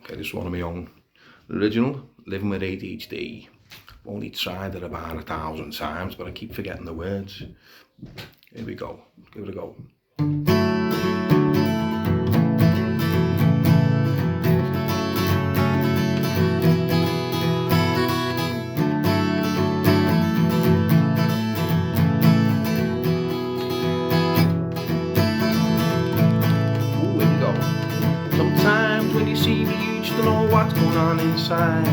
Okay, this is one of my own. The original, Living with ADHD. I've only tried it about 1,000 times, but I keep forgetting the words. Here we go. Give it a go. Sometimes when you see me, you just don't know what's going on inside.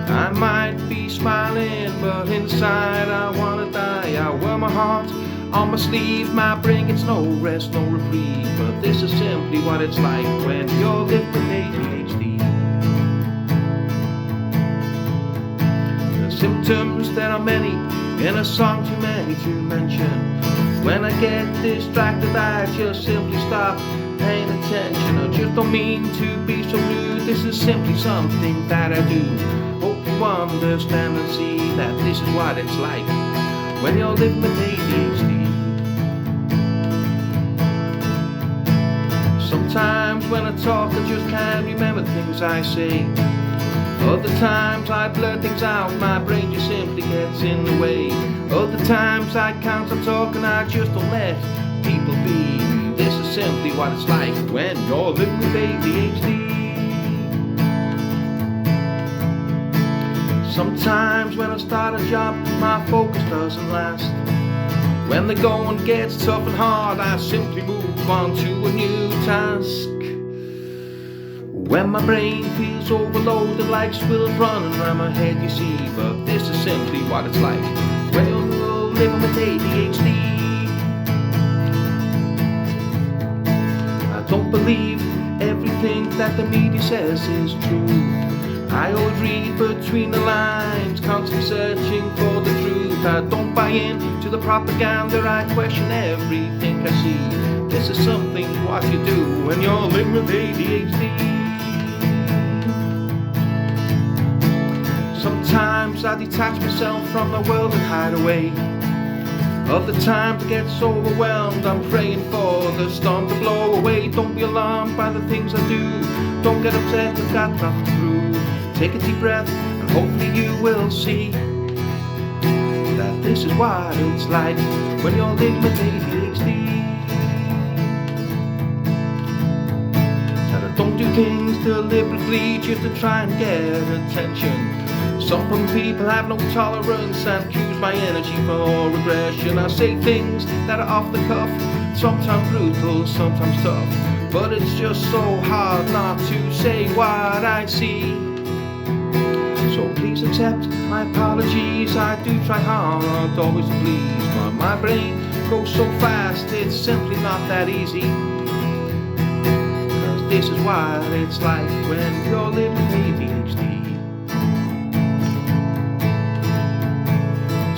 I might be smiling, but inside I wanna die. I wear my heart on my sleeve, my brain gets no rest, no reprieve. But this is simply what it's like when you're living with ADHD. The symptoms, there are many, in a song too many to mention. When I get distracted, I just simply stop paying attention. I just don't mean to be so rude, this is simply something that I do. Hope you understand and see that this is what it's like when you're living with ADHD. Sometimes when I talk I just can't remember things I say. Other times I blurt things out, my brain just simply gets in the way. Other times I can't stop talking, I just don't let people be. This is simply what it's like when you're living with ADHD. Sometimes when I start a job, my focus doesn't last. When the going gets tough and hard, I simply move on to a new task. When my brain feels overloaded like squirrels running around my head, you see. But this is simply what it's like when you're living with ADHD. Don't believe everything that the media says is true. I always read between the lines, constantly searching for the truth. I don't buy into the propaganda, I question everything I see. This is something what you do when you're living with ADHD. Sometimes I detach myself from the world and hide away. Other times I get so overwhelmed, I'm praying for the storm to blow away. Don't be alarmed by the things I do, don't get upset, I've got nothing to prove. Take a deep breath and hopefully you will see that this is what it's like when you're living with ADHD. That I don't do things deliberately just to try and get attention. Some people have no tolerance and accuse my energy for regression. I say things that are off the cuff, sometimes brutal, sometimes tough. But it's just so hard not to say what I see. So please accept my apologies, I do try hard, always to please. But my brain goes so fast, it's simply not that easy. Cause this is what it's like when you're living with ADHD.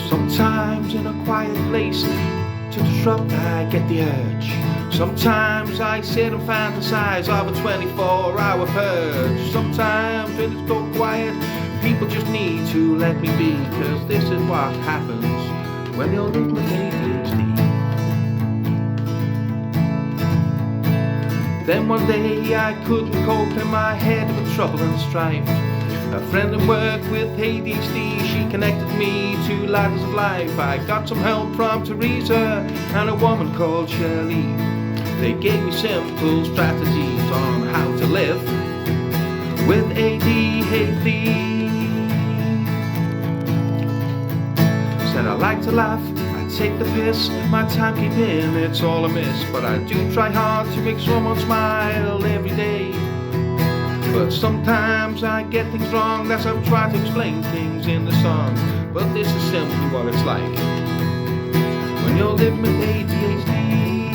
Sometimes in a quiet place to disrupt I get the urge. Sometimes I sit and fantasize of a 24-hour purge. Sometimes when it's so quiet, people just need to let me be. Cause this is what happens when you're living with ADHD. Then one day I couldn't cope in my head with trouble and strife. A friend at work with ADHD, she connected me to Ladders of Life. I got some help from Teresa and a woman called Shirley. They gave me simple strategies on how to live with ADHD. Said I like to laugh, I take the piss, my timekeeping it's all a miss. But I do try hard to make someone smile every day. But sometimes I get things wrong, that's how I try to explain things in the song. But this is simply what it's like when you're living with ADHD.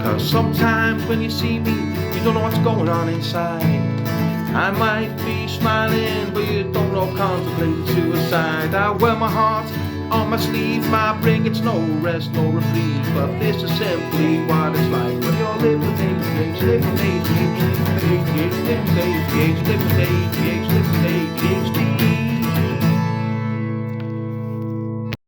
Cause sometimes when you see me, you don't know what's going on inside. I might be smiling, but you don't know contemplating suicide. I wear my heart on my sleeve, my brain gets no rest, no reprieve. But this is simply what it's like when you're living with ADHD, living with ADHD, living with ADHD, living with ADHD, living with ADHD.